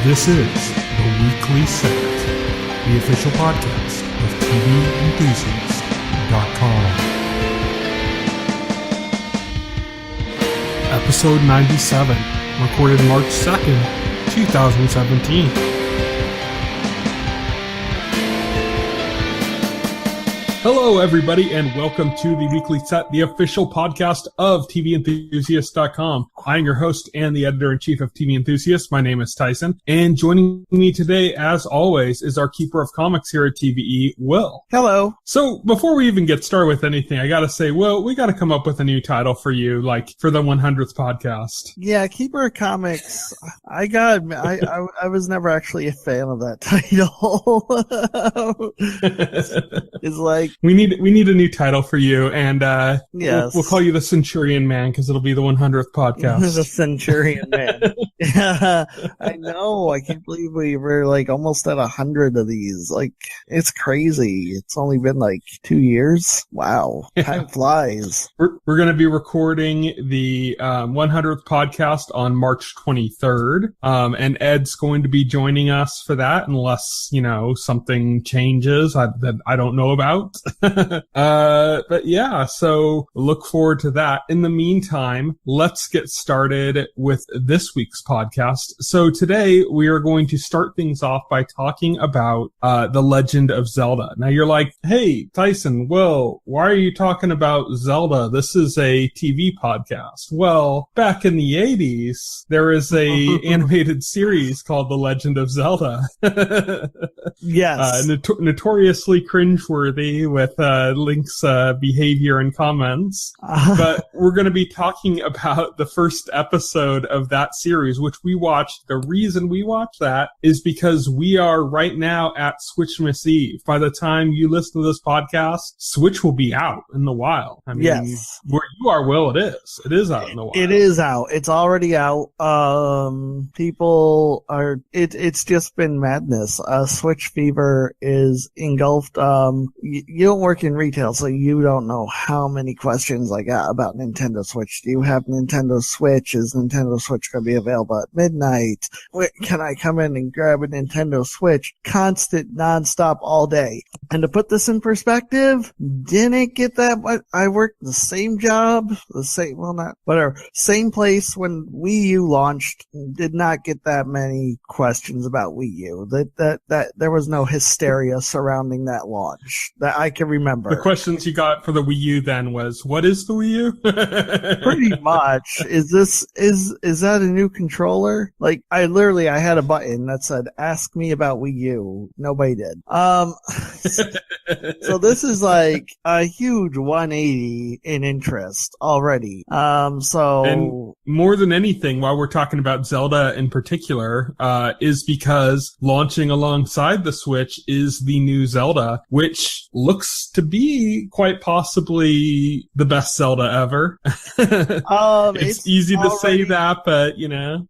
This is The Weekly Set, the official podcast of TVEnthusiast.com. Episode 97, recorded March 2nd, 2017. Hello, everybody, and welcome to The Weekly Set, the official podcast of TVEnthusiast.com. I'm your host and the editor-in-chief of TV Enthusiast. My name is Tyson, and joining me today, as always, is our keeper of comics here at TVE, Will. Hello. So, before we even get started with anything, I gotta say, Will, we gotta come up with a new title for you, like, for the 100th podcast. Yeah, keeper of comics. I was never actually a fan of that title. It's like, We need a new title for you, and yes. we'll call you the Centurion Man because it'll be the 100th podcast. The Centurion Man. Yeah, I know. I can't believe we were like almost at 100 of these. Like, it's crazy. It's only been like 2 years. Wow, time flies. We're going to be recording the 100th podcast on March 23rd, and Ed's going to be joining us for that, unless something changes that I don't know about. But yeah, so look forward to that. In the meantime, let's get started with this week's podcast. So today we are going to start things off by talking about The Legend of Zelda. Now you're like, hey, Tyson, Will, why are you talking about Zelda? This is a TV podcast. Well, back in the 80s, there is a animated series called The Legend of Zelda. Yes. Notoriously cringeworthy with Link's behavior and comments. But we're going to be talking about the first episode of that series, which we watched. The reason we watched that is because we are right now at Switchmas Eve. By the time you listen to this podcast, Switch will be out in the wild. I mean, yes. Where you are, Will, it is. It is out in the wild. It is out. It's already out. People are, it's just been madness. Switch fever is engulfed. You don't work in retail, so you don't know how many questions I got about Nintendo Switch. Do you have Nintendo Switch? Is Nintendo Switch going to be available at midnight? Can I come in and grab a Nintendo Switch? Constant, nonstop, all day. And to put this in perspective, didn't get that. I worked the same job, same place when Wii U launched. Did not get that many questions about Wii U. That there was no hysteria surrounding that launch that I can remember. The questions you got for the Wii U then was, what is the Wii U? Pretty much. Is that a new controller? Like, I had a button that said, ask me about Wii U. Nobody did. So this is like a huge 180 in interest already. And more than anything, while we're talking about Zelda in particular, is because launching alongside the Switch is the new Zelda, which looks to be quite possibly the best Zelda ever. It's easy to say that, but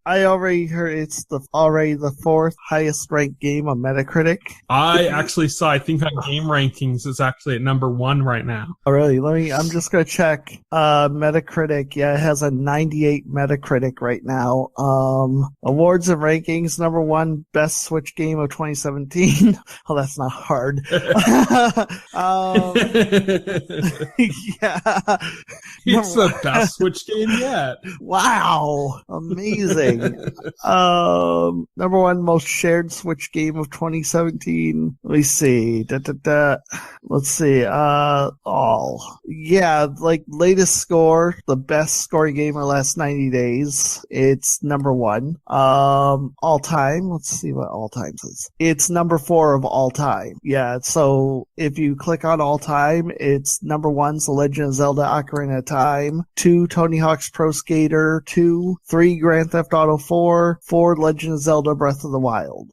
I already heard it's already the fourth highest ranked game on Metacritic. I actually saw, I think on Game Rankings is actually at number 1 right now. Oh really? I'm just gonna check Metacritic. Yeah, it has a 98 Metacritic right now. Awards and rankings, number 1 best Switch game of 2017. Oh, that's not hard. Yeah. It's the best Switch game yet. Wow. Amazing. Number 1 most shared Switch game of 2017. Let me see. Let's see. All. Yeah, like latest score, the best scoring game of the last 90 days. It's number 1. All time. Let's see what all time says. It's number 4 of all time. Yeah, so if you click on all time, it's number 1's The Legend of Zelda Ocarina of Time, 2 Tony Hawk's Pro Skater 2, 3 Grand Theft Auto 4, 4 Legend of Zelda Breath of the Wild,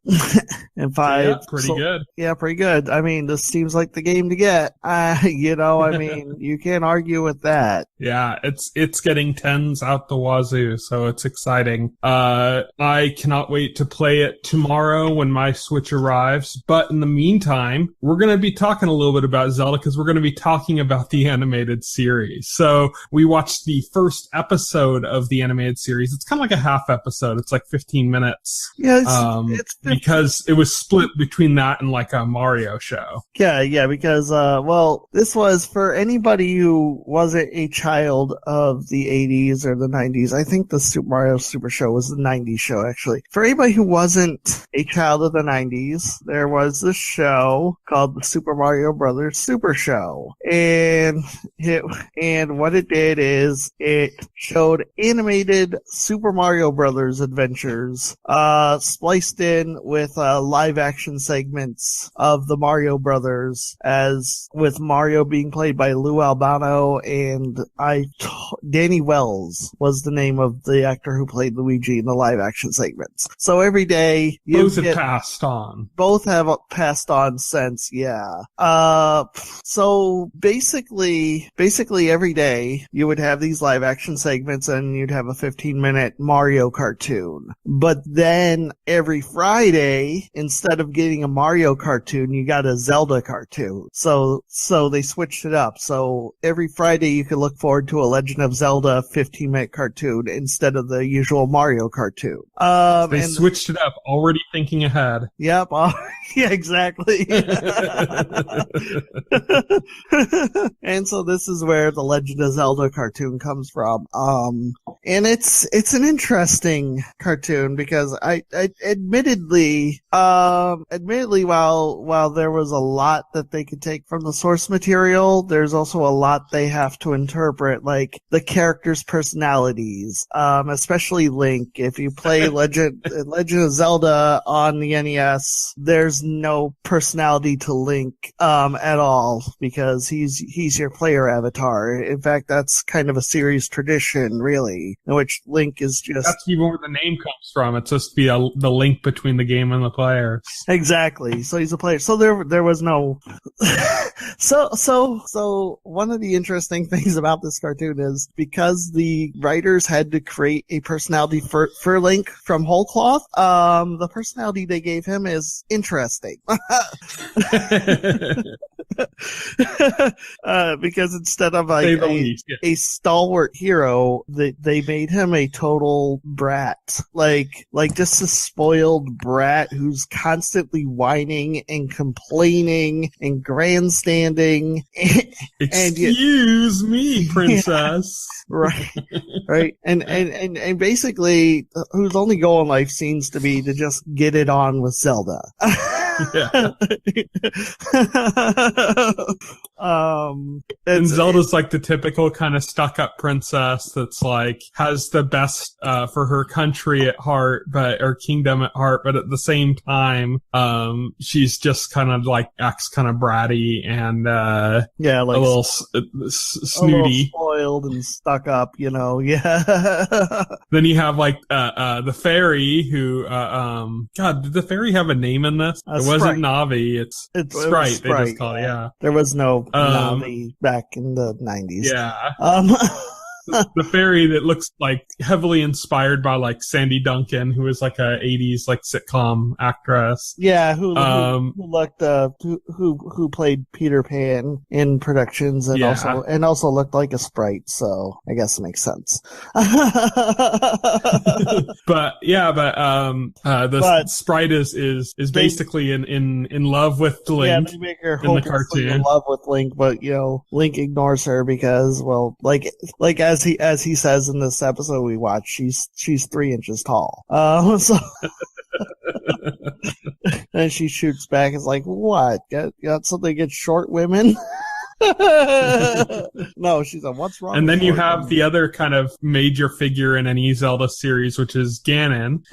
and 5. Yeah, pretty good. Yeah, pretty good. I mean, this seems like the game to get. You can't argue with that. Yeah, it's getting 10s out the wazoo, so it's exciting. I cannot wait to play it tomorrow when my Switch arrives. But in the meantime, we're going to be talking a little bit about Zelda because we're going to be talking about the animated series. So we watched the first episode episode of the animated series. It's kind of like a half episode. It's like 15 minutes. Yeah, it's because it was split between that and like a Mario show. Yeah, because, this was for anybody who wasn't a child of the 80s or the 90s. I think the Super Mario Super Show was the 90s show, actually. For anybody who wasn't a child of the 90s, there was this show called the Super Mario Brothers Super Show. And what it did is it showed animated Super Mario Brothers adventures, spliced in with, live action segments of the Mario Brothers, as with Mario being played by Lou Albano, and Danny Wells was the name of the actor who played Luigi in the live action segments. So every day those have passed on. Both have passed on since, yeah. So basically every day you would have these live action segments and you'd have a 15-minute Mario cartoon. But then every Friday, instead of getting a Mario cartoon, you got a Zelda cartoon. So they switched it up. So every Friday you could look forward to a Legend of Zelda 15-minute cartoon instead of the usual Mario cartoon. They switched it up, already thinking ahead. Yep. Yeah, exactly. And so this is where the Legend of Zelda cartoon comes from. And it's an interesting cartoon because I admittedly, while there was a lot that they could take from the source material, there's also a lot they have to interpret, like the characters' personalities, especially Link. If you play Legend of Zelda on the NES, there's no personality to Link at all, because he's your player avatar. In fact, that's kind of a series tradition, really, in which Link is just... That's even where the name comes from. It's supposed to be the link between the game and the player. Exactly. So he's a player. So there was no... So one of the interesting things about this cartoon is because the writers had to create a personality for Link from whole cloth, the personality they gave him is interesting. Because instead of like a stalwart hero, they made him a total brat, like just a spoiled brat who's constantly whining and complaining and grandstanding. Excuse me, princess. Yeah, right, and basically, whose only goal in life seems to be to just get it on with Zelda. Yeah. And Zelda's like the typical kind of stuck-up princess that's like has the best for her country at heart, or kingdom at heart, but at the same time, she's just kind of like acts kind of bratty and like a little snooty, a little spoiled and stuck up, Yeah. Then you have like the fairy who God, did the fairy have a name in this? It wasn't Navi. It's Sprite. They just call it. Yeah. There was no Navi back in the 90s. Yeah. The fairy that looks like heavily inspired by like Sandy Duncan, who is like a 80s like sitcom actress. Yeah, who played Peter Pan in productions and also looked like a sprite, so I guess it makes sense. But sprite is basically in love with Link. Yeah, they make her hopelessly in love with Link, but Link ignores her because, well, like as he says in this episode we watched, she's 3 inches tall. And she shoots back. It's like, what? Got something against short women? No, she's like, what's wrong? And then you have the other kind of major figure in any Zelda series, which is Ganon.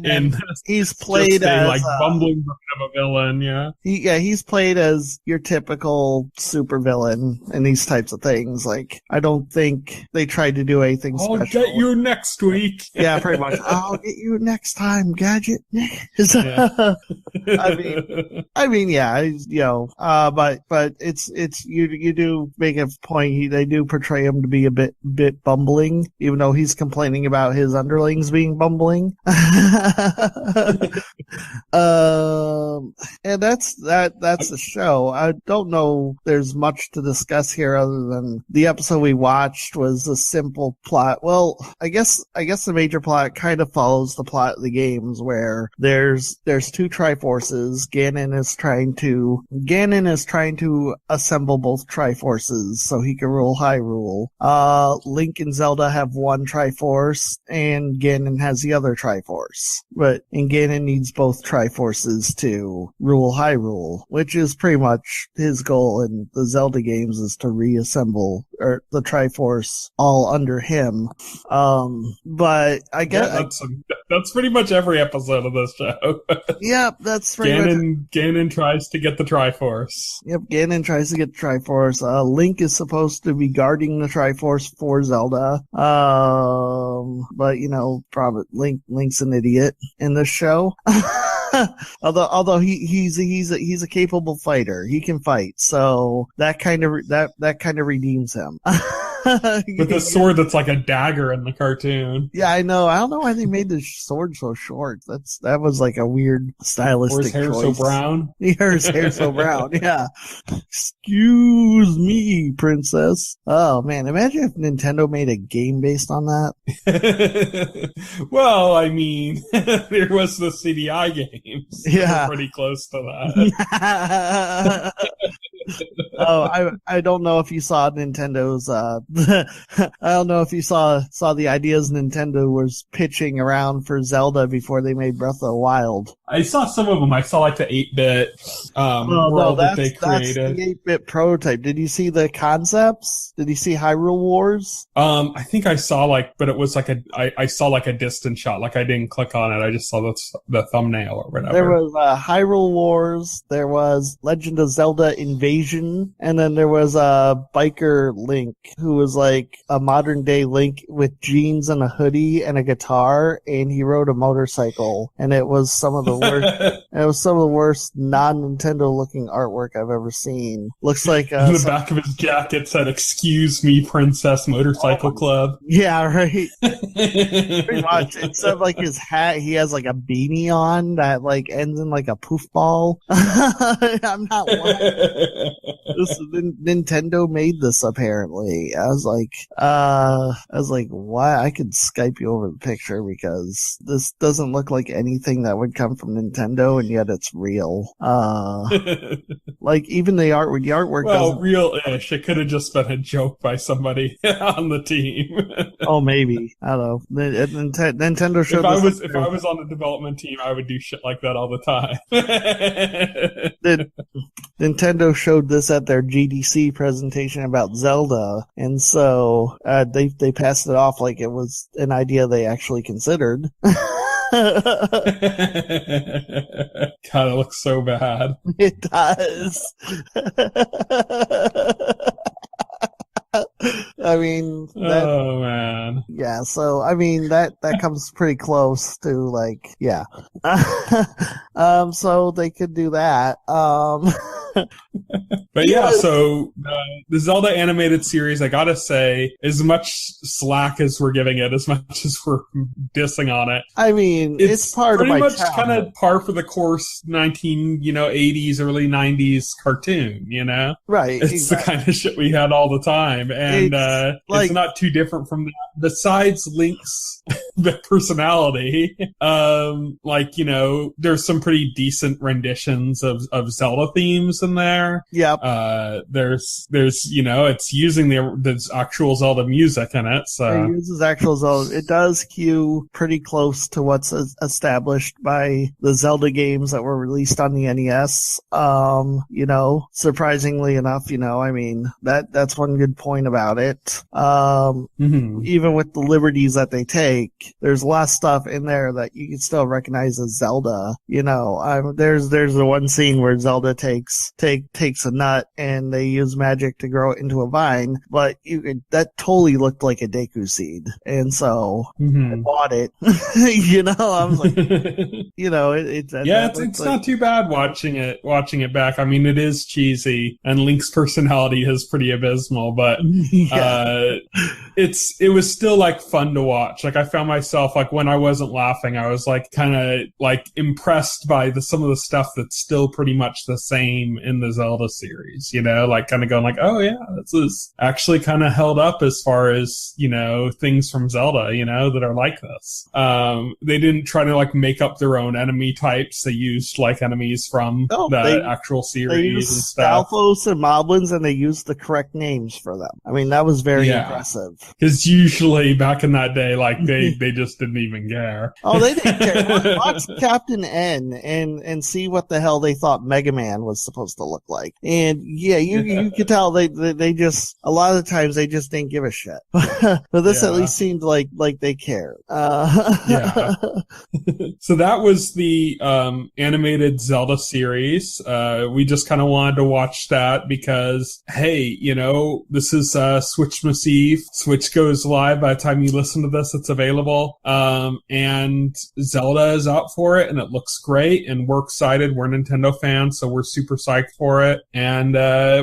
And he's played as like bumbling of a villain. Yeah. He's played as your typical supervillain in these types of things. Like, I don't think they tried to do anything special. I'll get you next week. Yeah, pretty much. I'll get you next time, Gadget. Yeah. I mean, yeah, but it's you do make a point. They do portray him to be a bit bumbling, even though he's complaining about his underlings being bumbling. And that's the show. I don't know there's much to discuss here other than the episode we watched was a simple plot. Well, I guess the major plot kind of follows the plot of the games, where there's two Triforces. Ganon is trying to assemble both Triforces so he can rule Hyrule. Link and Zelda have one Triforce, and Ganon has the other Triforce. And Ganon needs both Triforces to rule Hyrule, which is pretty much his goal in the Zelda games, is to reassemble the Triforce all under him. But I guess that's pretty much every episode of this show. Yeah, that's pretty Ganon tries to get the Triforce. Yep, Ganon tries to get the Triforce. Link is supposed to be guarding the Triforce for Zelda. But probably Link's an idiot in this show. although he's a capable fighter. He can fight, so that kind of redeems him. With a sword that's like a dagger in the cartoon. Yeah, I know. I don't know why they made the sword so short. That was like a weird stylistic choice. Or his hair so brown. His hair so brown, yeah. Excuse me, princess. Oh, man. Imagine if Nintendo made a game based on that. Well, I mean, there was the CDI games. Yeah. Pretty close to that. Oh, I don't know if you saw Nintendo's I don't know if you saw the ideas Nintendo was pitching around for Zelda before they made Breath of the Wild. I saw some of them. I saw like the 8-bit world that they created. That's the 8-bit prototype. Did you see the concepts? Did you see Hyrule Wars? I think I saw but it was like I saw like a distant shot. Like I didn't click on it. I just saw the thumbnail or whatever. There was Hyrule Wars. There was Legend of Zelda Invasion, and then there was Biker Link, who was like a modern day Link with jeans and a hoodie and a guitar, and he rode a motorcycle, and it was some of the worst non-Nintendo looking artwork I've ever seen. Looks like the back of his jacket said "Excuse me, Princess Motorcycle Club." Yeah, right. Pretty much. Instead of like his hat, he has like a beanie on that like ends in like a poof ball. I'm not lying. Nintendo made this apparently. I was like, why? I could Skype you over the picture because this doesn't look like anything that would come from Nintendo, and yet it's real. Like even the artwork. Well, real-ish. It could have just been a joke by somebody on the team. Oh, maybe. I don't know. Nintendo showed. If I was on the development team, I would do shit like that all the time. Nintendo showed this at their GDC presentation about Zelda, and so they passed it off like it was an idea they actually considered. God, it looks so bad. It does. I mean, oh man, yeah. So I mean that comes pretty close to like, yeah. So they could do that. But yeah, so the Zelda animated series, I gotta say, as much slack as we're giving it, as much as we're dissing on it, I mean, it's part of my pretty much kind of par for the course 80s, early 90s cartoon, Right. It's exactly the kind of shit we had all the time, and it's not too different from that. Besides Link's personality, there's some pretty decent renditions of Zelda themes in there. Yep. There's it's using the actual Zelda music in it, so it uses actual Zelda. It does cue pretty close to what's established by the Zelda games that were released on the NES. Surprisingly enough, I mean that's one good point about it. Even with the liberties that they take, there's less stuff in there that you can still recognize as Zelda. There's the one scene where Zelda takes a nut and they use magic to grow it into a vine, but that totally looked like a Deku seed, and so I bought it. I was like, it's not too bad watching it back. I mean, it is cheesy, and Link's personality is pretty abysmal, but it was still like fun to watch. Like I found myself like when I wasn't laughing, I was like kind of like impressed by some of the stuff that's still pretty much the same in the Zelda series. Like kind of going like, oh yeah, this is actually kind of held up as far as things from Zelda, that are like this. They didn't try to like make up their own enemy types. They used like enemies from the actual series they used and stuff. Stalfos and Moblins, and they used the correct names for them. I mean, that was very impressive. Because usually back in that day, like they just didn't even care. Oh, they didn't care. Watch Captain N and see what the hell they thought Mega Man was supposed to look like. And you could tell they just, a lot of the times they just didn't give a shit. But this at least seemed like they cared. So that was the animated Zelda series. We just kind of wanted to watch that because, hey, this is Switchmas Eve. Switch goes live by the time you listen to this, it's available. And Zelda is out for it, and it looks great, and we're excited. We're Nintendo fans, so we're super psyched for it. And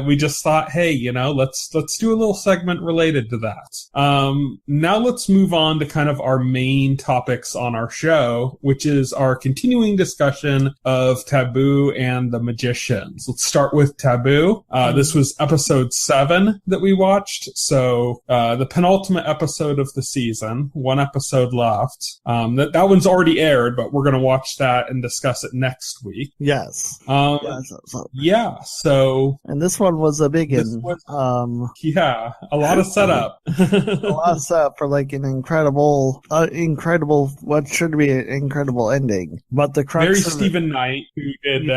we just thought, hey, let's do a little segment related to that. Now let's move on to kind of our main topics on our show, which is our continuing discussion of Taboo and The Magicians. Let's start with Taboo. This was episode 7 that we watched. So the penultimate episode of the season, one episode left. That one's already aired, but we're going to watch that and discuss it next week. Yes. So. And this one was a big one. A lot of setup. A lot of setup for like an incredible, what should be an incredible ending. But the crux very Stephen Knight, who did,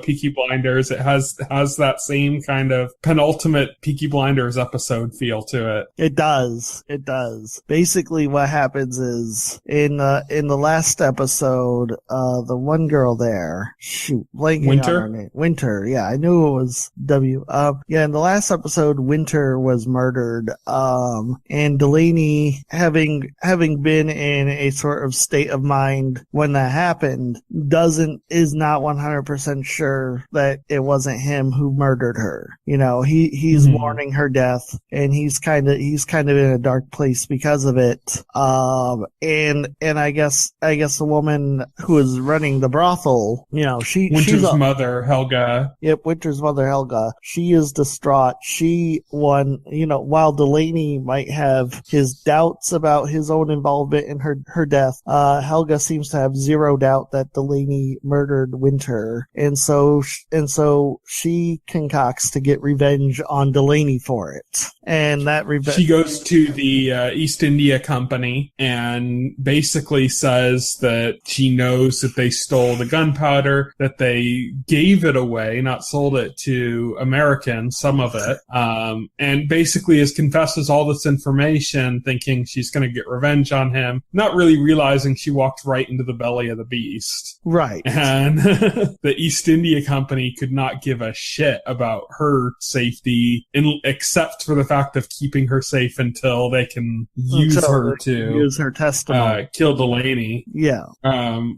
Peaky Blinders. It has that same kind of penultimate Peaky Blinders episode feel to it. It does. Basically, what happens is in the last episode, the one girl there, blanking Winter? on her name. Winter, yeah, I knew it was W. In the last episode, Winter was murdered. And Delaney, having been in a sort of state of mind when that happened, is not 100% sure that it wasn't him who murdered her. He's mourning her death, and he's kind of in a dark place because of it. And I guess the woman who is running the brothel, Winter's mother, Helga. Yep, Winter's mother, Helga. She is distraught. While Delaney might have his doubts about his own involvement in her death, Helga seems to have zero doubt that Delaney murdered Winter, and so she concocts to get revenge on Delaney for it. And that revenge, she goes to the East India Company and basically says that she knows that they stole the gunpowder, that they gave it away, not sold it to Americans, some of it, and basically confesses all this information, thinking she's going to get revenge on him, not really realizing she walked right into the belly of the beast. Right. And the East India Company could not give a shit about her safety, except for the fact of keeping her safe until they can use her testimony, kill Delaney. Yeah.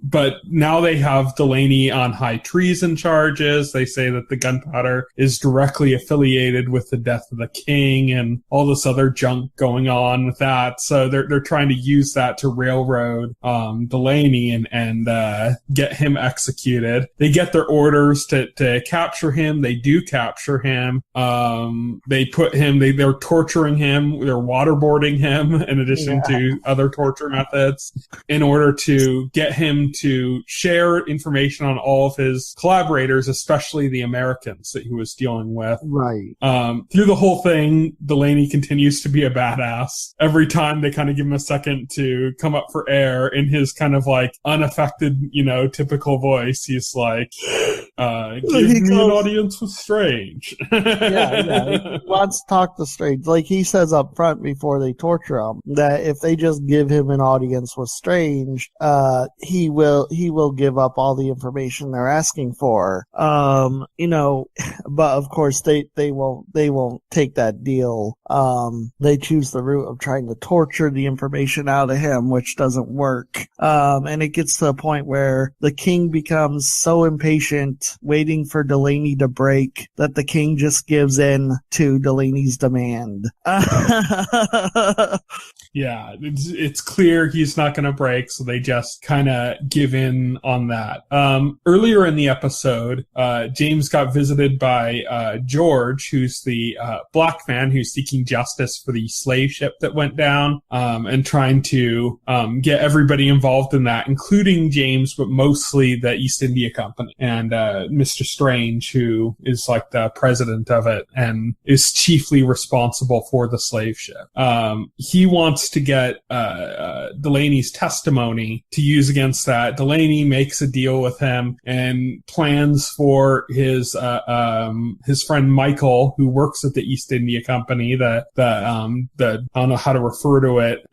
But now they have Delaney on high treason charges. They say that the gunpowder is directly affiliated with the death of the king and all this other junk going on with that. So they're trying to use that to railroad Delaney and get him executed. They get their orders to capture him. They do capture him. They're torturing him. They're waterboarding him in addition to other torture methods in order to get him to share information on all of his collaborators, especially the Americans that he was dealing with. Right. Through the whole thing, Delaney continues to be a badass. Every time they kind of give him a second to come up for air in his kind of like unaffected, typical voice, he's like, give me an audience with Strange. Yeah. He wants to talk to Strange. Like he says up front before they torture him. That if they just give him an audience with Strange, he will give up all the information they're asking for. But of course they won't take that deal. They choose the route of trying to torture the information out of him, which doesn't work. And it gets to a point where the king becomes so impatient, waiting for Delaney to break, that the king just gives in to Delaney's demand. Yeah, it's clear he's not going to break, so they just kind of give in on that. Earlier in the episode, James got visited by George, who's the black man who's seeking justice for the slave ship that went down, and trying to get everybody involved in that, including James, but mostly the East India Company, and Mr. Strange, who is like the president of it and is chiefly responsible for the slave ship. He wants to get Delaney's testimony to use against that. Delaney makes a deal with him and plans for his friend Michael, who works at the East India Company, the I don't know how to refer to it,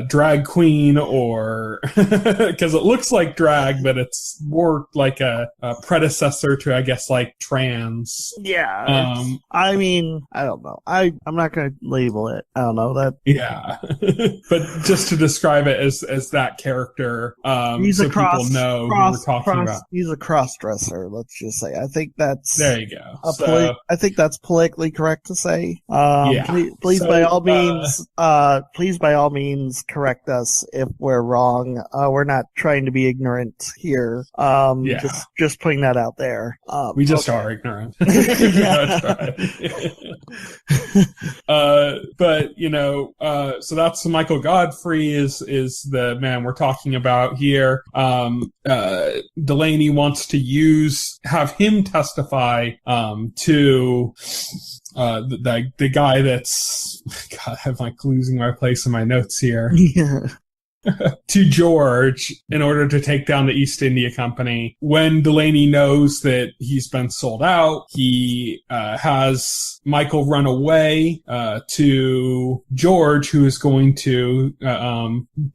drag queen, or because it looks like drag, but it's more like a predecessor to, I guess, like trans. Yeah. I mean, I don't know. I'm not going to label it. I don't know that. Yeah. But just to describe it as that character, he's so people know who we're talking about. He's a cross-dresser, let's just say. I think that's... There you go. I think that's politically correct to say. Please, so, by all means, correct us if we're wrong. We're not trying to be ignorant here. Just putting that out there. We just are ignorant. But, so that's Michael Godfrey is the man we're talking about here. Delaney wants to have him testify to the guy that's, God, I'm like losing my place in my notes here. Yeah. To George in order to take down the East India Company. When Delaney knows that he's been sold out, he has Michael run away to George, who is going to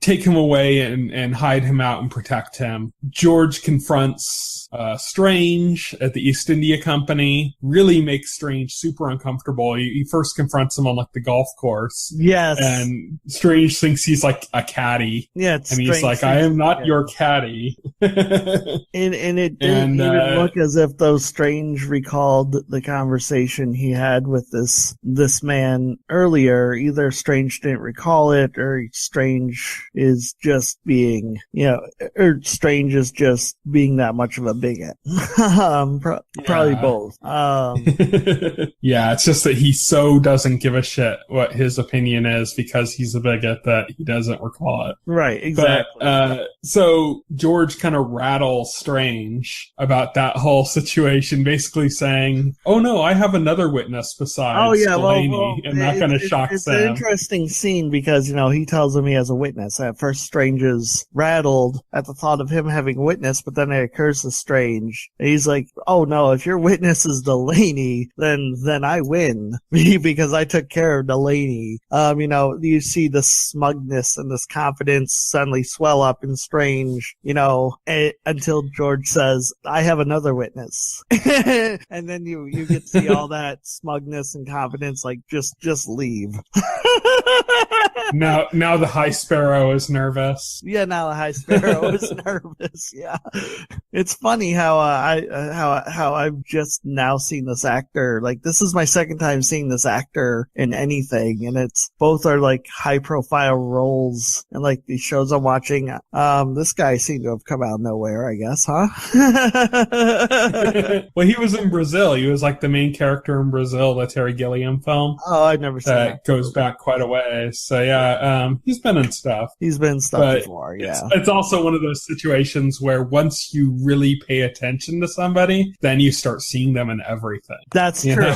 take him away and hide him out and protect him. George confronts Strange at the East India Company, really makes Strange super uncomfortable. He first confronts him on like the golf course. Yes. And Strange thinks he's like a caddy. Yeah, and he's like, I am not your caddy. and it didn't even look as if those Strange recalled the conversation he had with this man earlier. Either Strange didn't recall it, or Strange is just being, or Strange is just being that much of a bigot. Probably both. Yeah, it's just that he so doesn't give a shit what his opinion is because he's a bigot that he doesn't recall it. Right, exactly. But, so George kind of rattles Strange about that whole situation, basically saying, oh no, I have another witness besides Delaney, and that kind of shocks it's him. It's an interesting scene because, he tells him he has a witness. At first, Strange is rattled at the thought of him having a witness, but then it occurs to Strange. And he's like, oh no, if your witness is Delaney, then I win because I took care of Delaney. You see the smugness and this confidence suddenly swell up in Strange, until George says, I have another witness. And then you get to see all that smugness and confidence, like, just leave. Now the High Sparrow is nervous. Yeah, now the High Sparrow is nervous. Yeah, it's funny how I've just now seen this actor. Like, this is my second time seeing this actor in anything, and both are like high profile roles. And like these shows I'm watching, this guy seemed to have come out of nowhere, I guess, huh? Well, he was in Brazil. He was like the main character in Brazil, the Terry Gilliam film. Oh, I've never seen that. Goes back quite a way. So yeah, he's been in stuff. He's been in stuff before, yeah. It's also one of those situations where once you really pay attention to somebody, then you start seeing them in everything. That's true.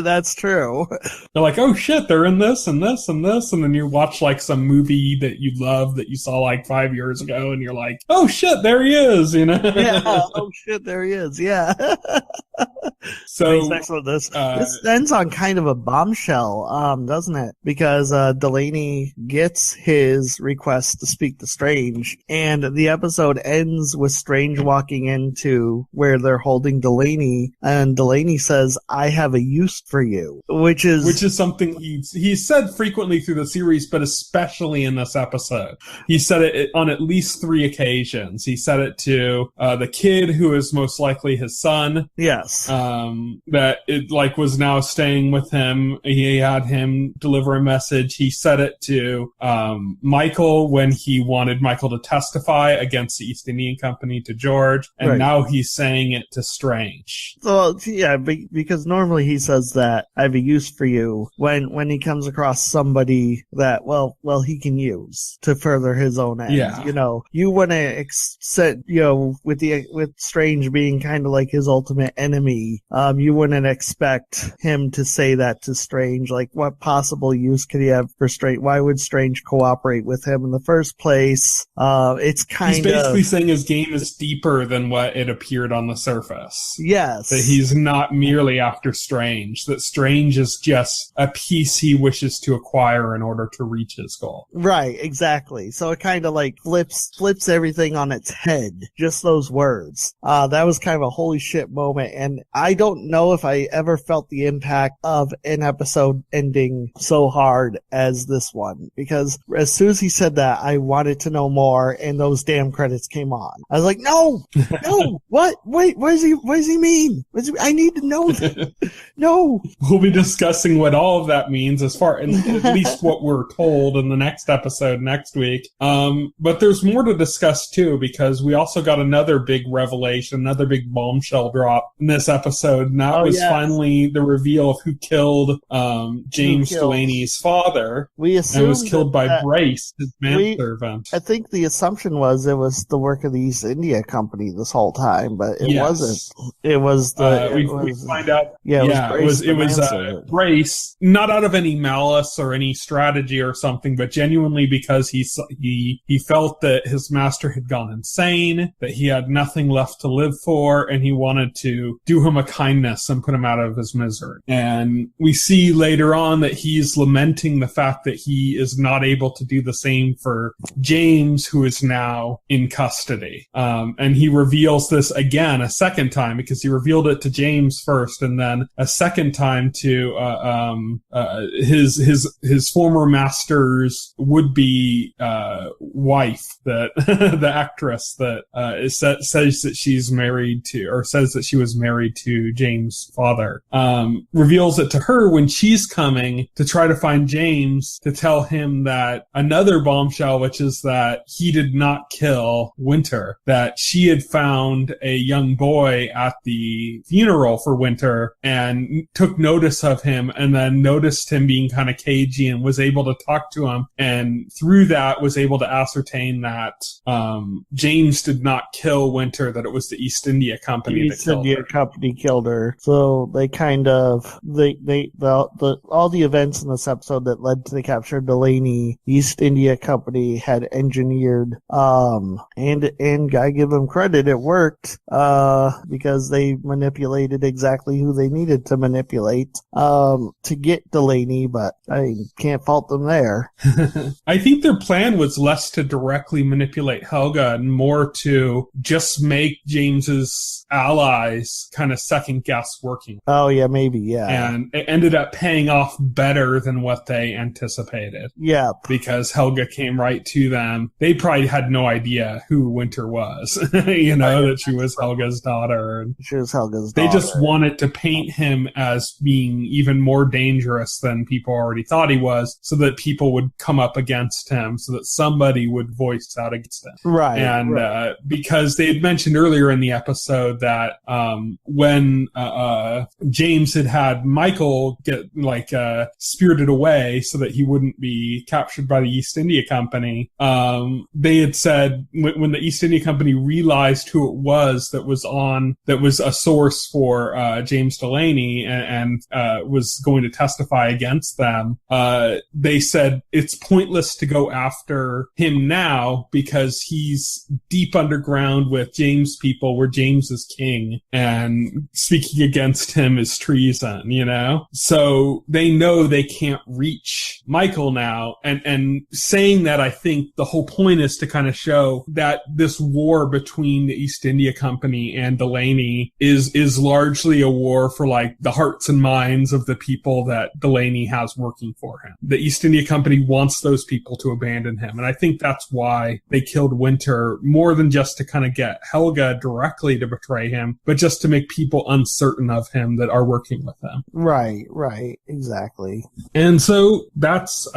That's true. They're like, oh shit, they're in this and this and this, and then you watch like some movie that you love that you saw like 5 years ago, and you're like, oh shit, there he is, Yeah, oh shit, there he is, yeah. So this ends on kind of a bombshell. tell, doesn't it? Because Delaney gets his request to speak to Strange, and the episode ends with Strange walking into where they're holding Delaney, and Delaney says, "I have a use for you," which is something he's said frequently through the series, but especially in this episode. He said it on at least 3 occasions. He said it to the kid who is most likely his son. Yes. That it was now staying with him. He had him deliver a message. He said it to Michael when he wanted Michael to testify against the East Indian Company to George, and now he's saying it to Strange. Well, yeah, because normally he says that I have a use for you when he comes across somebody that well he can use to further his own ends. Yeah. You want to with Strange being kind of like his ultimate enemy, you wouldn't expect him to say that to Strange. Like, what possible use could he have for Strange? Why would Strange cooperate with him in the first place? It's kind of... He's basically saying his game is deeper than what it appeared on the surface. Yes. That he's not merely after Strange. That Strange is just a piece he wishes to acquire in order to reach his goal. Right, exactly. So it kind of flips everything on its head. Just those words. That was kind of a holy shit moment, and I don't know if I ever felt the impact of an episode ending so hard as this one, because as soon as he said that, I wanted to know more, and those damn credits came on. I was like, no, what? Wait, what does he mean? I need to know that. No. We'll be discussing what all of that means at least what we're told in the next episode next week. But there's more to discuss too, because we also got another big revelation, another big bombshell drop in this episode, and that was finally the reveal of who killed James Delaney's father. We assumed and was killed by Brace, his manservant. I think the assumption was it was the work of the East India Company this whole time, but it wasn't. It was we find out. It was Brace, not out of any malice or any strategy or something, but genuinely because he felt that his master had gone insane, that he had nothing left to live for, and he wanted to do him a kindness and put him out of his misery. And we see later on that he's lamenting the fact that he is not able to do the same for James, who is now in custody. And he reveals this again a second time, because he revealed it to James first, and then a second time to his former master's would-be wife, that the actress that says that she's married to, or says that she was married to James' father, reveals it to her when she's coming to try to find James to tell him that another bombshell, which is that he did not kill Winter, that she had found a young boy at the funeral for Winter and took notice of him, and then noticed him being kind of cagey and was able to talk to him, and through that was able to ascertain that James did not kill Winter, that it was the East India Company that killed her. East India Company killed her. So they kind of all the events in this episode that led to the capture of Delaney, East India Company had engineered, and I give them credit, it worked, because they manipulated exactly who they needed to manipulate, to get Delaney, but I can't fault them there. I think their plan was less to directly manipulate Helga and more to just make James's allies kind of second guess working. Oh yeah, maybe, yeah. And it ended up paying off better than what they anticipated. Yeah. Because Helga came right to them. They probably had no idea who Winter was, that she was Helga's daughter. She was Helga's daughter. They just wanted to paint him as being even more dangerous than people already thought he was, so that people would come up against him, so that somebody would voice out against him. Right. And because they had mentioned earlier in the episode that when James had Michael get spirited away so that he wouldn't be captured by the East India Company, they had said when the East India Company realized who it was that was a source for James Delaney and was going to testify against them, they said it's pointless to go after him now because he's deep underground with James people where James is king, and speaking against him is treason, So so they know they can't reach Michael now. And saying that, I think the whole point is to kind of show that this war between the East India Company and Delaney is largely a war for like the hearts and minds of the people that Delaney has working for him. The East India Company wants those people to abandon him. And I think that's why they killed Winter, more than just to kind of get Helga directly to betray him, but just to make people uncertain of him that are working with him. Right, exactly. And so that's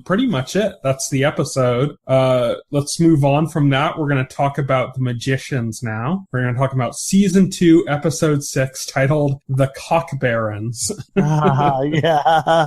pretty much it. That's the episode. Let's move on from that. We're going to talk about The Magicians now. We're going to talk about season 2, episode 6, titled The Cock Barons. Yeah.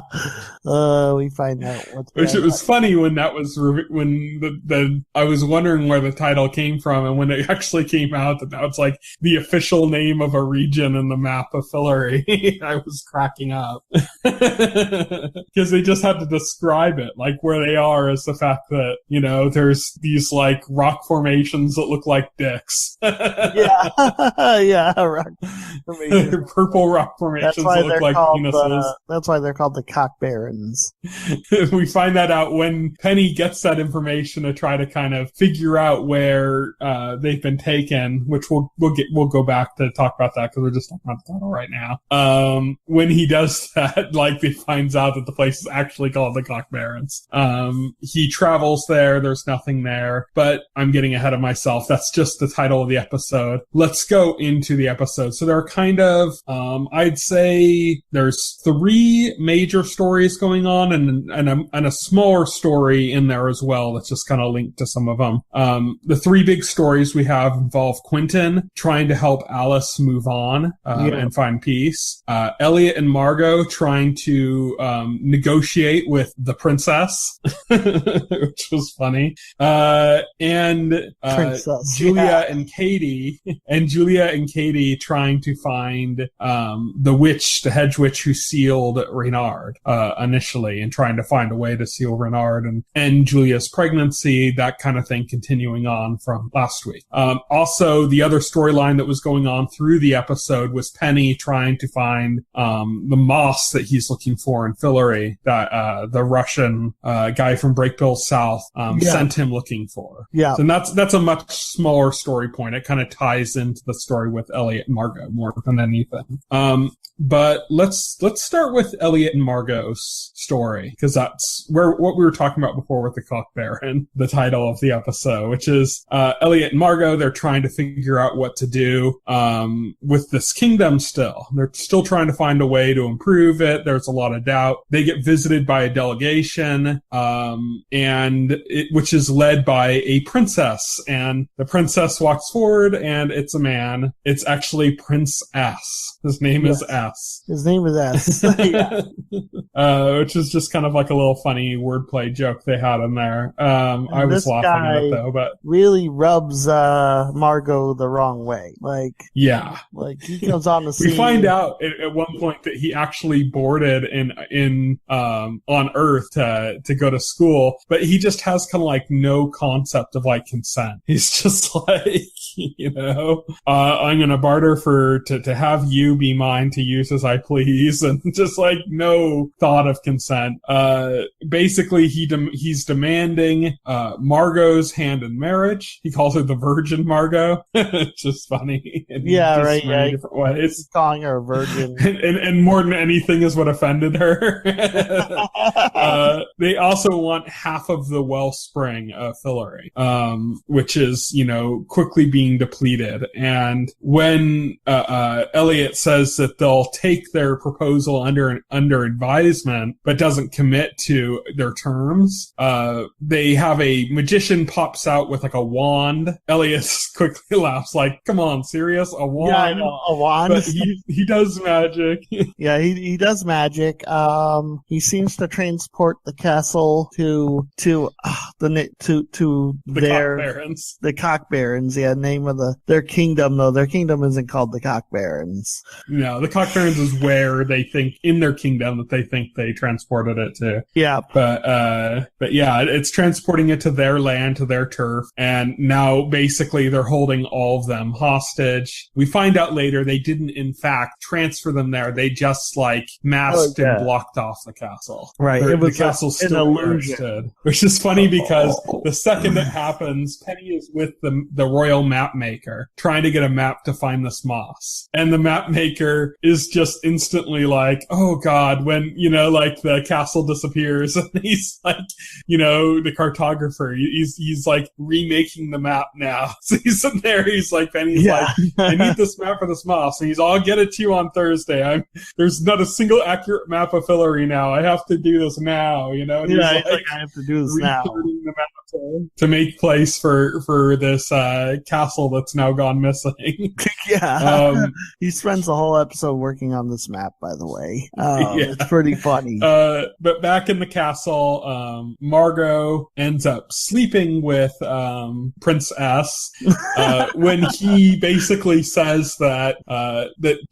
We find out what's Which it was funny when that was when I was wondering where the title came from, and when it actually came out that was like the official name of a region in the map of Fillory. I was cracking up because they just had to describe it, like where they are is the fact that, you know, there's these like rock formations that look like dicks. Yeah, rock formations. Purple rock formations that look like penises. That's why they're called the Cock Barons. We find that out when Penny gets that information to try to kind of figure out where they've been taken, which we'll go back to talk about that because we're just talking about the title right now. When he does that, like, he finds out that the place is actually called the Cock Barons. He travels there. There's nothing there, but I'm getting ahead of myself. That's just the title of the episode. Let's go into the episode. So there are kind of, I'd say there's 3 major stories going on and a smaller story in there as well that's just kind of linked to some of them. The 3 big stories we have involve Quentin trying to help Alice move on and find peace. Eliot and Margo trying to negotiate with the princess, which was funny. And Julia and Katie trying to find the hedge witch who sealed Reynard initially, and trying to find a way to seal Reynard and Julia's pregnancy, that kind of thing continuing on from last week. Also, the other storyline that was going on through the episode was Penny trying to find the moss that he's looking for in Fillory, that the Russian guy from Breakbill South sent him looking for. Yeah. So that's a much smaller story point. It kind of ties into the story with Eliot and Margo more than anything. But let's start with Eliot and Margo's story, because that's what we were talking about before with the Cock Baron, the title of the episode, which is Eliot and Margo. They're trying to figure out what to do with this kingdom still. They're still trying to find a way to improve it. There's a lot of doubt. They get visited by a delegation, which is led by a princess. And the princess walks forward, and it's a man. It's actually Prince S. His name is S. His name is S. Which is just kind of like a little funny wordplay joke they had in there. I was laughing at it though, but really rubs Margo the wrong way. Like he comes on the scene. We find out at one point that he actually boarded on Earth to go to school, but he just has kind of like no concept of like consent. He's just like, you know, I'm gonna barter to have you be mine to use as I please, and just like no thought of consent. Basically he's demanding Margo's hand in marriage. He calls her the Virgin Margo. It's just funny. Many different ways. He's calling her a virgin. and more than anything is what offended her. They also want half of the wellspring of Fillory, which is, you know, quickly being depleted. And when Eliot says that they'll take their proposal under advisement, but doesn't commit to their terms, they have a magician pops out with like a wand. Eliot quickly laughs like, come on, serious? A wand? Yeah, I know, a wand. But he does magic. Yeah, he does magic. He seems to transport the castle to the Cock Barons. Yeah, name of their kingdom, though. Their kingdom isn't called the Cock Barons. No, the Cock Barons is where they think, in their kingdom, that they think they transported it to. Yeah. But yeah, it's transporting it to their land, to their turf, and now basically they're holding all of them hostage. We find out later they didn't, in fact, transfer them there. They just, like, masked and blocked off the castle. Right. It was the castle's still where it stood. Which is funny because the second it happens, Penny is with the royal map maker, trying to get a map to find this moss. And the map maker is just instantly like, oh god, when, you know, like, the castle disappears, and he's like, you know, the cartographer, he's like remaking the map now. So he's sitting there, he's like, Penny's like, I need this map for this moss. And he's all, I'll get it to you on Thursday. There's not a single accurate map of Fillory now. I have to do this now, you know? And he's like, I have to do this now. The map to make place for this castle that's now gone missing. Yeah. He spends the whole episode working on this map, by the way. It's pretty funny. But back in the castle, Margo ends up sleeping with Prince S when he basically says that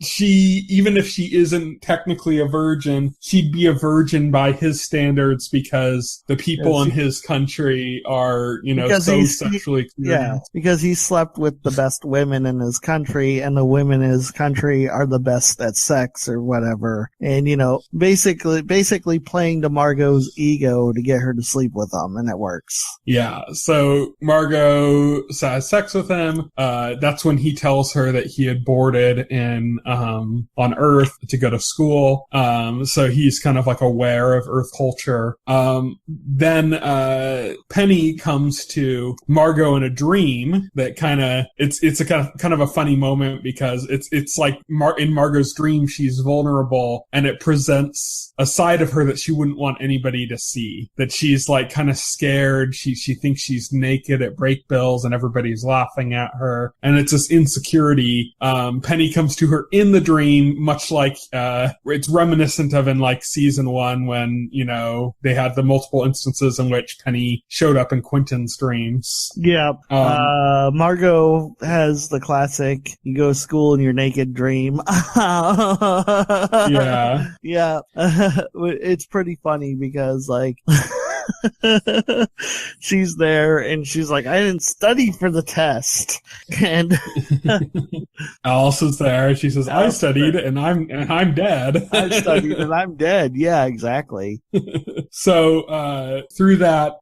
she, even if she isn't technically a virgin, she'd be a virgin by his standards because the people in his country are, you know, so sexually experienced. Yeah, because he slept with the best women in his country, and the women in his country are the best at sex or whatever. And, you know, basically playing to Margot's ego to get her to sleep with him, and it works. Yeah, so Margo has sex with him. That's when he tells her that he had boarded on Earth to go to school. So he's kind of like aware of Earth culture. Then Penny comes to Margo in a dream that it's a kind of a funny moment because it's like in Margo's dream she's vulnerable, and it presents a side of her that she wouldn't want anybody to see, that she's like kind of scared, she thinks she's naked at break bills and everybody's laughing at her, and it's this insecurity. Penny comes to her in the dream, much like it's reminiscent of in like season 1 when, you know, they had the multiple instances in which Penny showed up in Quentin's dreams. Yeah. Margo has the classic, you go to school in your naked dream. Yeah. Yeah. It's pretty funny because, like, she's there and she's like, I didn't study for the test. And Alice is there. She says, I studied and I'm dead. I studied and I'm dead. Yeah, exactly. So through that,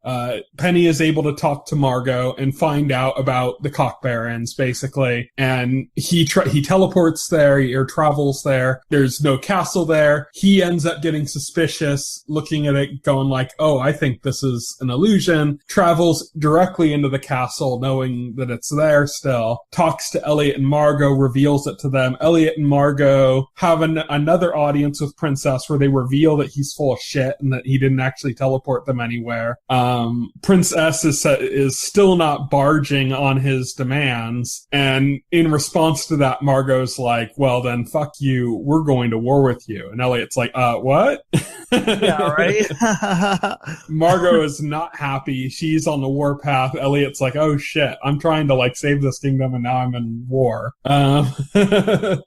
Penny is able to talk to Margo and find out about the Cock Barons, basically. And he teleports there, or travels there. There's no castle there. He ends up getting suspicious, looking at it, going like, oh, I think this is an illusion. Travels directly into the castle, knowing that it's there still. Talks to Eliot and Margo, reveals it to them. Eliot and Margo have another audience with Princess where they reveal that he's full of shit and that he didn't actually teleport them anywhere. Princess is still not barging on his demands, and in response to that, Margo's like, well then, fuck you, we're going to war with you. And Eliot's like, what? Yeah, right? Margo is not happy. She's on the warpath. Eliot's like, oh shit, I'm trying to like save this kingdom and now I'm in war.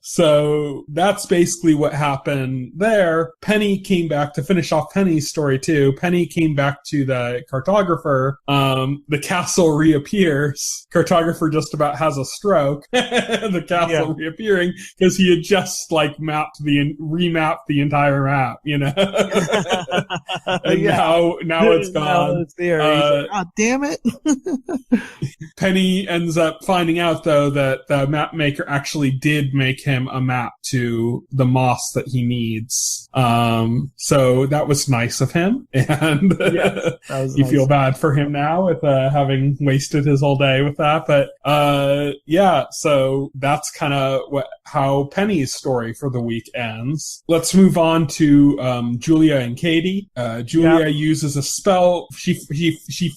So that's basically what happened there. Penny came back to finish off Penny's story too. Penny came back to the cartographer. The castle reappears. Cartographer just about has a stroke. The castle reappearing because he had just like remapped the entire map, you know? And now it's gone. Now it's there. Like, oh, damn it. Penny ends up finding out, though, that the map maker actually did make him a map to the moss that he needs. So that was nice of him. And you nice. Feel bad for him now with having wasted his whole day with that. But so that's kind of how Penny's story for the week ends. Let's move on to Julia and Katie. Julia uses a spell.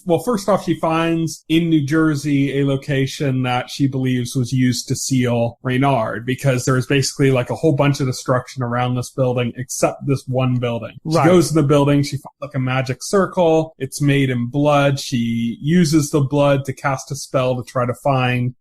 Well, first off, she finds in New Jersey Jersey, a location that she believes was used to seal Reynard, because there's basically like a whole bunch of destruction around this building except this one building. She goes in the building, she finds like a magic circle. It's made in blood. She uses the blood to cast a spell to try to find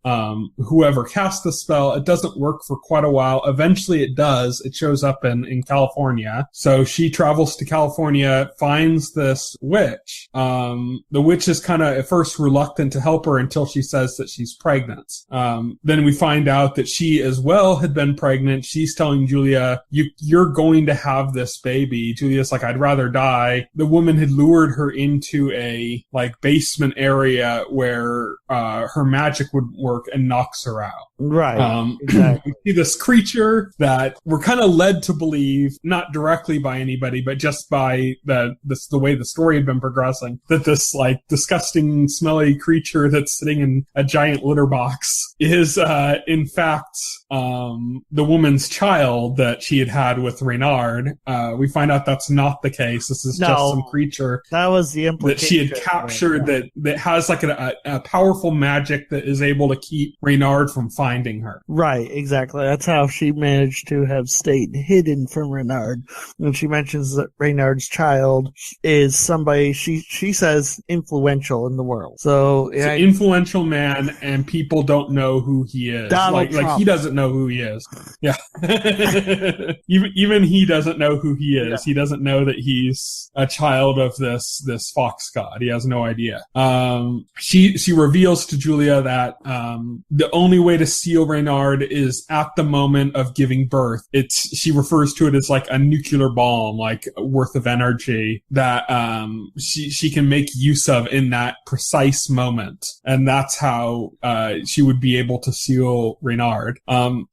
whoever cast the spell. It doesn't work for quite a while. Eventually it does. It shows up in California. So she travels to California, finds this witch. The witch is kind of at first reluctant to help her until she says that she's pregnant. Then we find out that she as well had been pregnant. She's telling Julia, you're going to have this baby. Julia's like, I'd rather die. The woman had lured her into a like basement area where her magic would work and knocks her out. Right. Exactly. We see this creature that we're kind of led to believe, not directly by anybody, but just by the way the story had been progressing, that this like disgusting, smelly creature that's sitting in a giant litter box is in fact the woman's child that she had with Reynard. We find out that's not the case. This is just some creature that was the implication that she had captured, that has like a powerful magic that is able to keep Reynard from finding her. Right, exactly. That's how she managed to have stayed hidden from Reynard. When she mentions that Reynard's child is somebody she says influential in the world. So it's an influential man, and people don't know who he is. Like he doesn't know who he is. Yeah. even he doesn't know who he is. Yeah. He doesn't know that he's a child of this fox god. He has no idea. She reveals to Julia that the only way to seal Reynard is at the moment of giving birth. She refers to it as like a nuclear bomb, like worth of energy that she can make use of in that precise moment, and that's how she would be able to seal Reynard.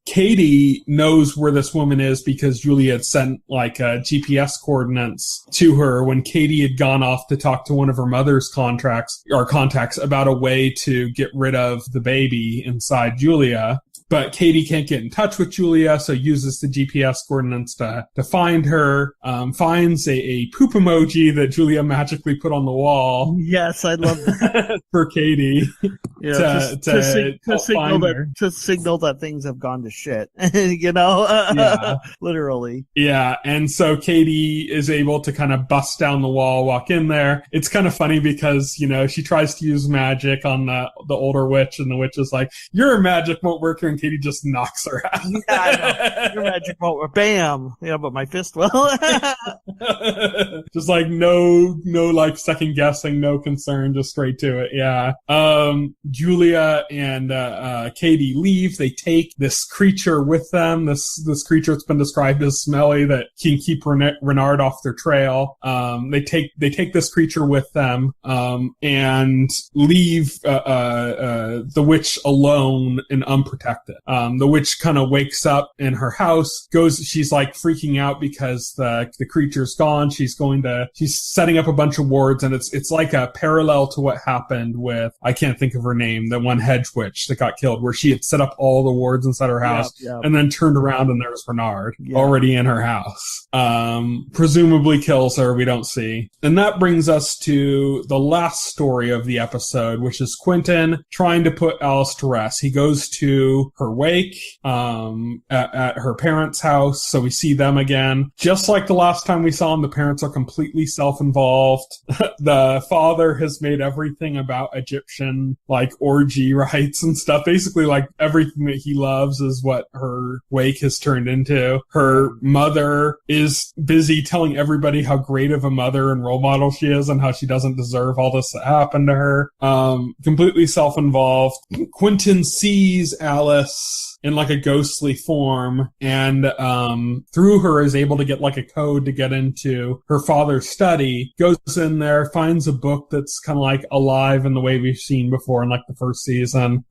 Katie knows where this woman is because Julia had sent like GPS coordinates to her when Katie had gone off to talk to one of her mother's contacts about a way to get rid of the baby inside Julia. But Katie can't get in touch with Julia, so uses the GPS coordinates to find her, finds a poop emoji that Julia magically put on the wall. Yes, I love that. For Katie. Yeah, to signal that things have gone to shit. Yeah. Literally. Yeah, and so Katie is able to kind of bust down the wall, walk in there. It's kind of funny because, she tries to use magic on the older witch, and the witch is like, your magic won't work here, and Katie just knocks her out. Yeah, I know. Your magic won't work. Bam! Yeah, but my fist will. Just like no like second guessing, no concern, just straight to it. Yeah. Julia and Katie leave. They take this creature with them. This creature that's been described as smelly that can keep Reynard off their trail. They take this creature with them and leave the witch alone and unprotected. The witch kind of wakes up in her house, she's like freaking out because the creature's gone. She's setting up a bunch of wards, and it's like a parallel to what happened with, I can't think of her name, the one hedge witch that got killed, where she had set up all the wards inside her house, and then turned around and there's Reynard already in her house. Presumably kills her, we don't see. And that brings us to the last story of the episode, which is Quentin trying to put Alice to rest. He goes to her wake at her parents' house, so we see them again. Just like the last time we saw them, the parents are completely self-involved. The father has made everything about Egyptian, like, orgy rites and stuff. Basically, like, everything that he loves is what her wake has turned into. Her mother is busy telling everybody how great of a mother and role model she is and how she doesn't deserve all this to happen to her. Completely self-involved. Quentin sees Alice in like a ghostly form, and through her is able to get like a code to get into her father's study, goes in there, finds a book that's kind of like alive in the way we've seen before in like the first season,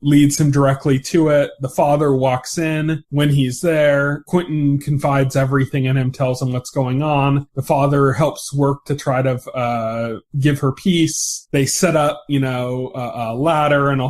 leads him directly to it. The father walks in. When he's there, Quentin confides everything in him, tells him what's going on. The father helps work to try to give her peace. They set up, a ladder and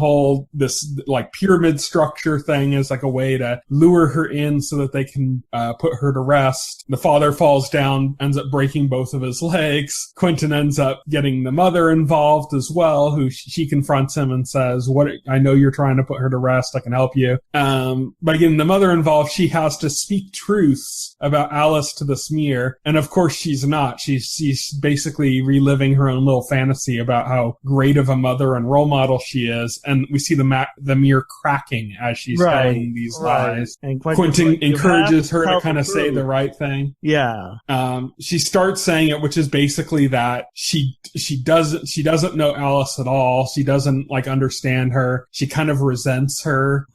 this like pyramid structure thing as like a way to lure her in so that they can put her to rest. The father falls down, ends up breaking both of his legs. Quentin ends up getting the mother involved as well, who she confronts him and says, I know you're trying to put her to rest. I can help you. By getting the mother involved, she has to speak truths about Alice to the smear. And of course she's not. She's basically reliving her own little fantasy about how great of a mother and role model she is. And we see the mirror cracking as she's telling these lies. And Quentin encourages her to kind of say the right thing. Yeah. She starts saying it, which is basically that she doesn't know Alice at all. She doesn't like understand her. She kind of resents her.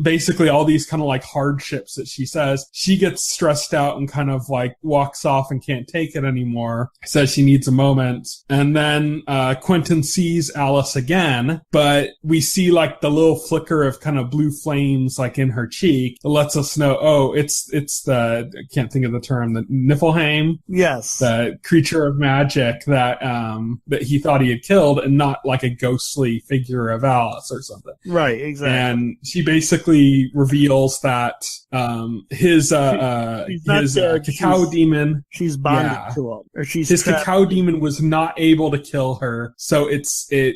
Basically all these kind of like hardships that she says. She gets stressed out and kind of like walks off and can't take it anymore. Says she needs a moment. And then Quentin sees Alice again, but we see like the little flicker of kind of blue flames like in her cheek. It lets us know, it's the, I can't think of the term, the Niflheim. Yes. The creature of magic that he thought he had killed, and not like a ghostly figure of Alice or something. Right, exactly. And she basically reveals that his cacao demon, she's bonded to him, or his cacao demon was not able to kill her, so it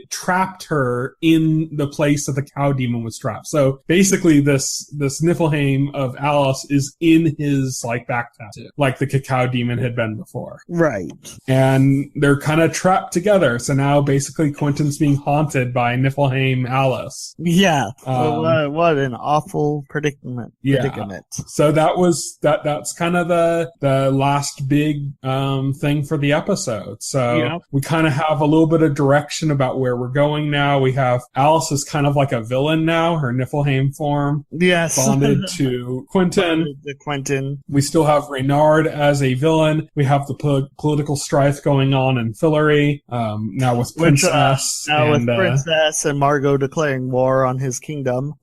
trapped her in the place that the cacao demon was trapped. So basically this Niflheim of Alice is in his like back tattoo, like the cacao demon had been before. Right. And they're kind of trapped together. So now basically Quentin's being haunted by Niflheim Alice. Yeah. What an awful predicament. Yeah. So that's kind of the last big thing for the episode. So we kind of have a little bit of direction about where we're going now. We have Alice is kind of like a villain now, her Niflheim form. Yes. Bonded to Quentin. We still have Reynard as a villain. We have the political strife going on in Fillory, now with Princess. With Princess and Margo declaring war on his kingdom.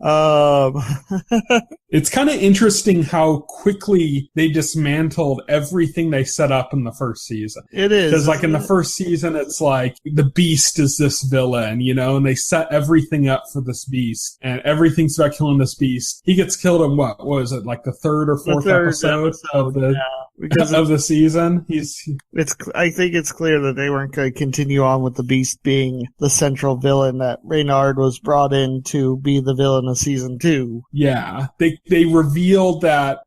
It's kind of interesting how quickly they dismantled everything they set up in the first season. It is. Because like in the first season, it's like the Beast is this villain, and they set everything up for this Beast, and everything's about killing this Beast. He gets killed in what was it, like the third or fourth episode of the season? I think it's clear that they weren't going to continue on with the Beast being the central villain, that Reynard was brought in to be the villain of season 2. Yeah. They revealed that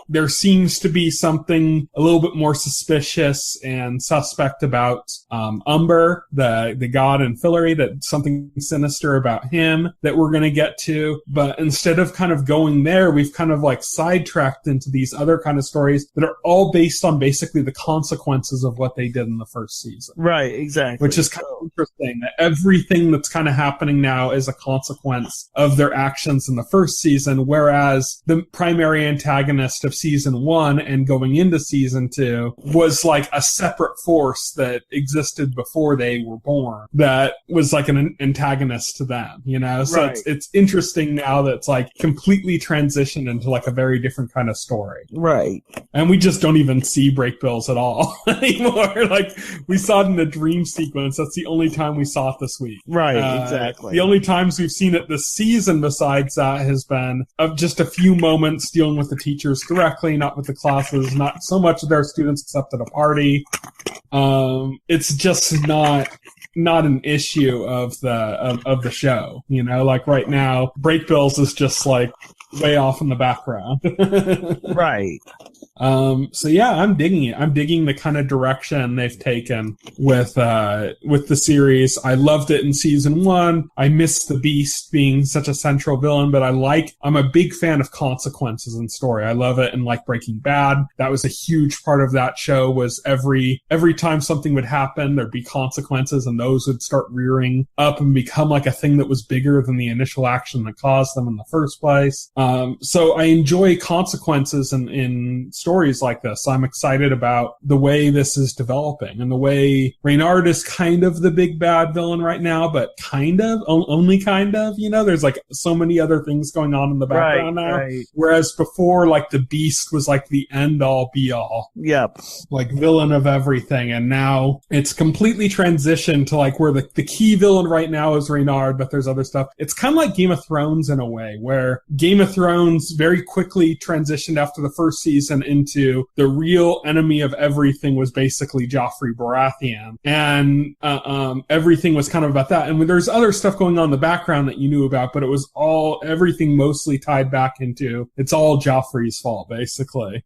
there seems to be something a little bit more suspicious and suspect about Umber, the god in Fillory, that something sinister about him that we're going to get to. But instead of kind of going there, we've kind of like sidetracked into these other kind of stories that are all based on basically the consequences of what they did in the first season. Right, exactly. Which is kind of interesting, that everything that's kind of happening now is a consequence of their actions in the first season, whereas the primary antagonist of season 1 and going into season 2 was like a separate force that existed before they were born, that was like an antagonist to them, So right. it's interesting now that it's like completely transitioned into like a very different kind of story. Right. And we just don't even see Breakbills at all anymore. Like, we saw it in the dream sequence. That's the only time we saw it this week. Right, exactly. The only times we've seen it this season besides that has been of just a few moments dealing with the teachers directly, not with the classes, not so much of their students except at a party. It's just not an issue of the show, like right now, Breakbills is just like way off in the background. Right. So yeah, I'm digging it. I'm digging the kind of direction they've taken with the series. I loved it in season 1. I missed the Beast being such a central villain, but I'm a big fan of consequences in story. I love it in like Breaking Bad. That was a huge part of that show, was every time something would happen, there'd be consequences, and those would start rearing up and become like a thing that was bigger than the initial action that caused them in the first place. So I enjoy consequences in stories like this. I'm excited about the way this is developing and the way Reynard is kind of the big bad villain right now, but only kind of, there's like so many other things going on in the background now. Right. Whereas before, like the Beast was like the end all be all. Yep. Like villain of everything. And now it's completely transitioned to like where the key villain right now is Reynard, but there's other stuff. It's kind of like Game of Thrones in a way, where Game of Thrones very quickly transitioned after the first season into the real enemy of everything was basically Joffrey Baratheon. And everything was kind of about that. And there's other stuff going on in the background that you knew about, but it was everything mostly tied back into, it's all Joffrey's fault, basically.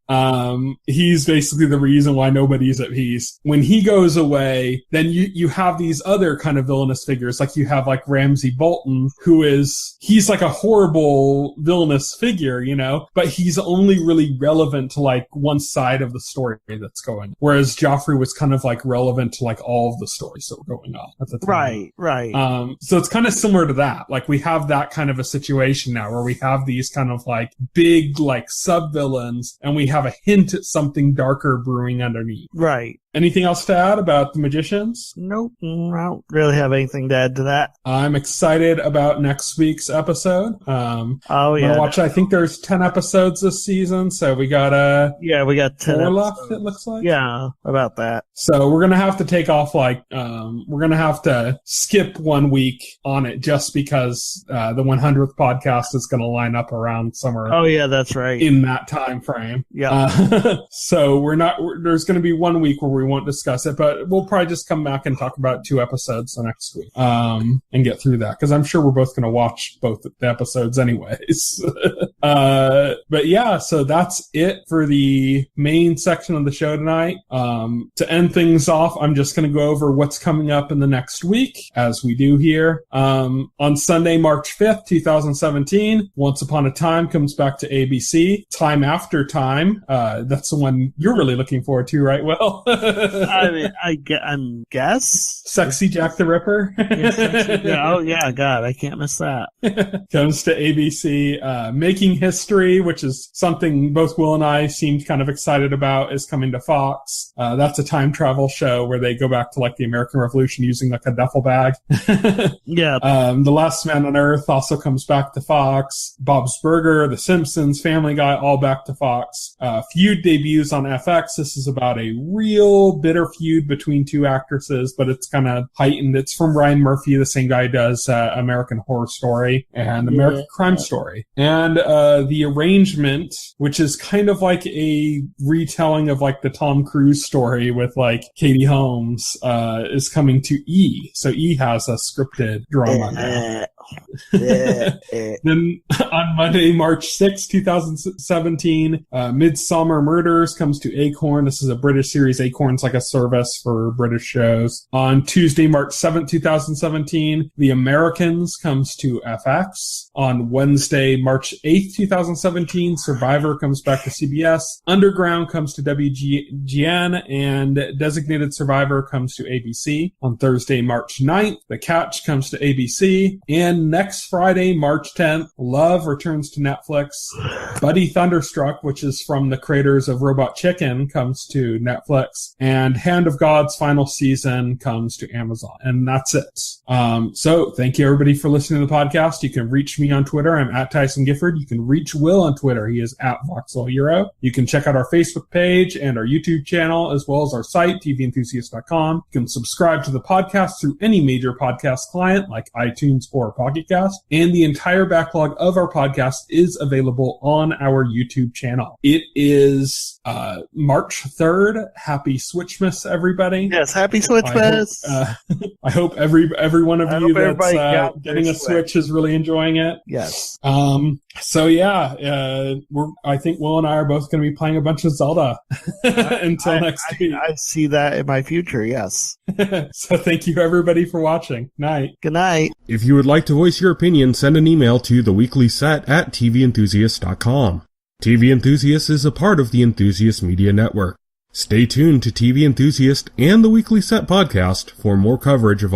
He's basically the reason why nobody's at peace. When he goes away, then you have these other kind of villainous figures, like you have like Ramsay Bolton, he's like a horrible villainous figure, but he's only really relevant to like one side of the story that's going. Whereas Joffrey was kind of like relevant to like all of the stories that were going on at the time. Right. So it's kind of similar to that. Like we have that kind of a situation now where we have these kind of like big like sub-villains and we have a hint at something darker brewing underneath. Right. Anything else to add about The Magicians? Nope. I don't really have anything to add to that. I'm excited about next week's episode. I think there's 10 episodes this season, so we got 10 4 left, it looks like. Yeah, about that. So we're going to have to take off we're going to have to skip 1 week on it just because the 100th podcast is going to line up around somewhere. Oh yeah, that's right. In that time frame. Yeah. So there's going to be 1 week where we won't discuss it, but we'll probably just come back and talk about 2 episodes the next week and get through that, because I'm sure we're both going to watch both the episodes anyways. But yeah, so that's it for the main section of the show tonight. To end things off, I'm just going to go over what's coming up in the next week, as we do here. On Sunday, March 5th, 2017, Once Upon a Time comes back to ABC. Time After Time, that's the one you're really looking forward to, right, Will? I mean, I guess. Sexy Jack the Ripper. Oh yeah, God, I can't miss that. Comes to ABC. Making History, which is something both Will and I seemed kind of excited about, is coming to Fox. That's a time travel show where they go back to like the American Revolution using like a duffel bag. Yeah. The Last Man on Earth also comes back to Fox. Bob's Burger, The Simpsons, Family Guy, all back to Fox. Feud debuts on FX. This is about a real bitter feud between 2 actresses, but it's kind of heightened. It's from Ryan Murphy, the same guy who does American Horror Story and American Crime Story. And The Arrangement, which is kind of like a retelling of like the Tom Cruise story with like Katie Holmes, is coming to E. So E has a scripted drama now. Then on Monday, March 6, 2017, Midsummer Murders comes to Acorn. This is a British series. Acorn's like a service for British shows. On Tuesday, March 7, 2017, The Americans comes to FX. On Wednesday, March 8, 2017, Survivor comes back to CBS. Underground comes to WGN, and Designated Survivor comes to ABC. On Thursday, March 9th, The Catch comes to ABC. And next Friday, March 10th, Love returns to Netflix. Buddy Thunderstruck, which is from the creators of Robot Chicken, comes to Netflix. And Hand of God's final season comes to Amazon. And that's it. So thank you everybody for listening to the podcast. You can reach me on Twitter. I'm at Tyson Gifford. You can reach Will on Twitter. He is at Voxel Hero. You can check out our Facebook page and our YouTube channel, as well as our site, TVEnthusiast.com. You can subscribe to the podcast through any major podcast client like iTunes or Pocket Cast, and the entire backlog of our podcast is available on our YouTube channel. It is March 3rd. Happy Switchmas, everybody. Yes, happy Switchmas. I hope every one of you that's getting a Switch is really enjoying it. Yes. So yeah, I think Will and I are both going to be playing a bunch of Zelda until next week. I see that in my future, yes. So thank you everybody for watching. Night. Good night. If you would like to voice your opinion, send an email to theweeklyset@TVEnthusiast.com. TV Enthusiast is a part of the Enthusiast Media Network. Stay tuned to TV Enthusiast and the Weekly Set podcast for more coverage of all